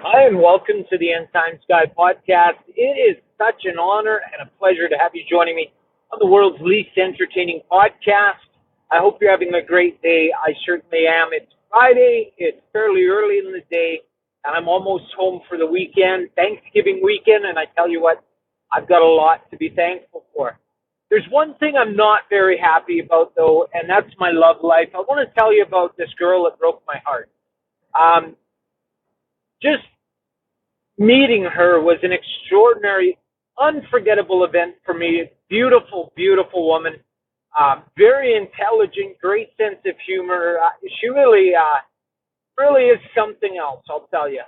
Hi, and welcome to the End Time Sky podcast. It is such an honor and a pleasure to have you joining me on the world's least entertaining podcast. I hope you're having a great day. I certainly am. It's Friday. It's fairly early in the day, and I'm almost home for the weekend, Thanksgiving weekend, and I tell you what, I've got a lot to be thankful for. There's one thing I'm not very happy about, though, and that's my love life. I want to tell you about this girl that broke my heart. Um, just meeting her was an extraordinary, unforgettable event for me. Beautiful, beautiful woman, very intelligent, great sense of humor. She really is something else, I'll tell you.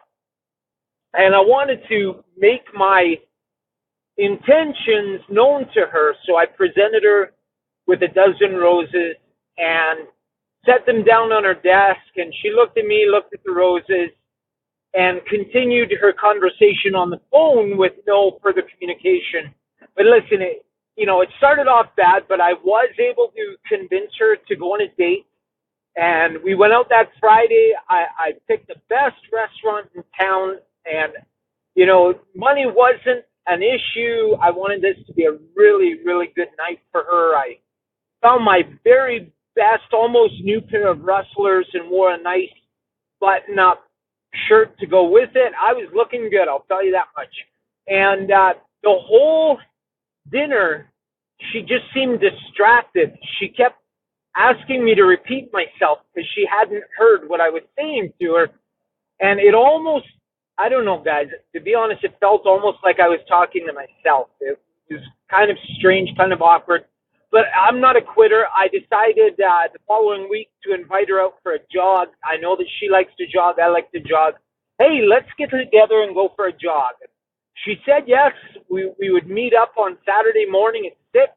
And I wanted to make my intentions known to her, so I presented her with a dozen roses and set them down on her desk. And she looked at me, looked at the roses, and continued her conversation on the phone with no further communication. But listen, it started off bad, but I was able to convince her to go on a date. And we went out that Friday. I picked the best restaurant in town, and, money wasn't an issue. I wanted this to be a really, really good night for her. I found my very best, almost new pair of rustlers and wore a nice button-up shirt to go with it. I was looking good, I'll tell you that much. And the whole dinner, she just seemed distracted. She kept asking me to repeat myself because she hadn't heard what I was saying to her. And it almost, I don't know, guys, to be honest, it felt almost like I was talking to myself. It was kind of strange, kind of awkward. But I'm not a quitter. I decided the following week to invite her out for a jog. I know that she likes to jog. I like to jog. Hey, let's get together and go for a jog. She said yes. We would meet up on Saturday morning at 6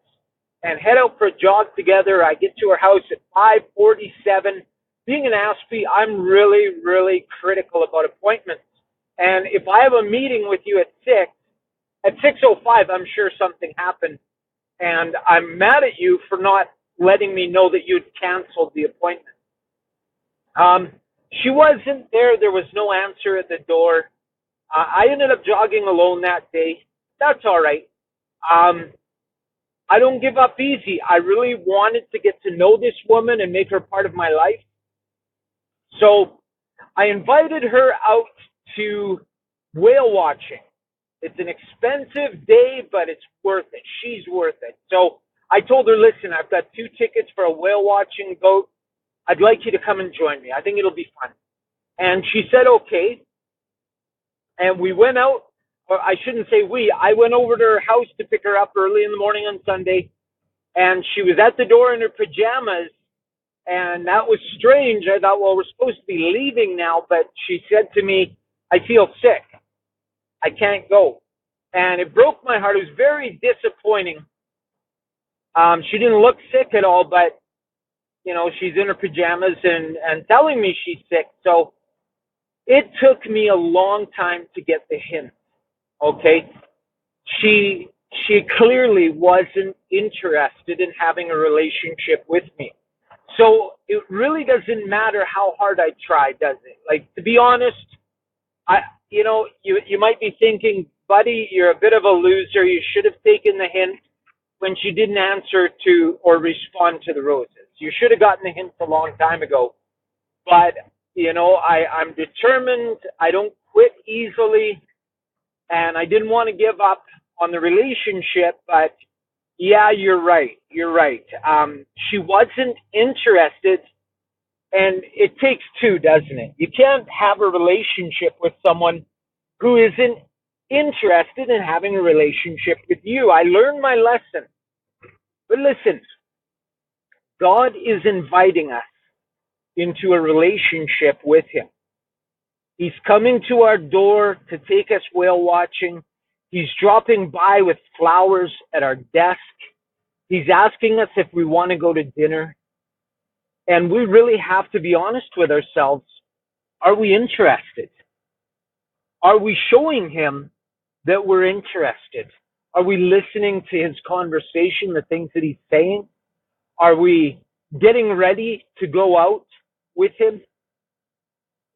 and head out for a jog together. I get to her house at 5:47. Being an Aspie, I'm really, really critical about appointments. And if I have a meeting with you at 6:05, I'm sure something happened. And I'm mad at you for not letting me know that you'd canceled the appointment. She wasn't there. There was no answer at the door. I ended up jogging alone that day. That's all right. I don't give up easy. I really wanted to get to know this woman and make her part of my life. So I invited her out to whale watching. It's an expensive day, but it's worth it. She's worth it. So I told her, listen, I've got 2 tickets for a whale watching boat. I'd like you to come and join me. I think it'll be fun. And she said, okay. And we went out, or I shouldn't say we, I went over to her house to pick her up early in the morning on Sunday. And she was at the door in her pajamas. And that was strange. I thought, well, we're supposed to be leaving now. But she said to me, I feel sick. I can't go. And it broke my heart. It was very disappointing. She didn't look sick at all, but, she's in her pajamas and telling me she's sick. So it took me a long time to get the hint, okay? She clearly wasn't interested in having a relationship with me. So it really doesn't matter how hard I try, does it? Like, to be honest, you might be thinking, buddy, you're a bit of a loser. You should have taken the hint when she didn't answer to or respond to the roses. You should have gotten the hint a long time ago. But, I'm determined. I don't quit easily. And I didn't want to give up on the relationship. But, yeah, you're right. You're right. She wasn't interested. And it takes 2, doesn't it? You can't have a relationship with someone who isn't interested in having a relationship with you. I learned my lesson. But listen, God is inviting us into a relationship with Him. He's coming to our door to take us whale watching. He's dropping by with flowers at our desk. He's asking us if we want to go to dinner. And we really have to be honest with ourselves. Are we interested? Are we showing Him that we're interested? Are we listening to His conversation, the things that He's saying? Are we getting ready to go out with Him?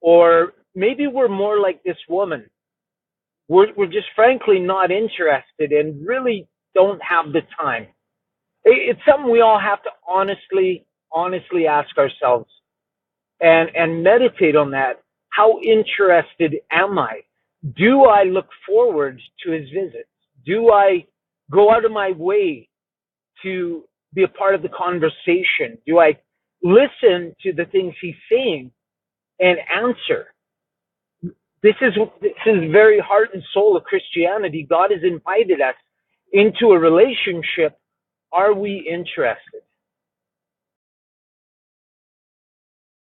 Or maybe we're more like this woman. We're just frankly not interested and really don't have the time. It's something we all have to honestly ask ourselves and meditate on that. How interested am I? Do I look forward to his visits? Do I go out of my way to be a part of the conversation? Do I listen to the things he's saying and answer? This is very heart and soul of Christianity. God has invited us into a relationship. Are we interested?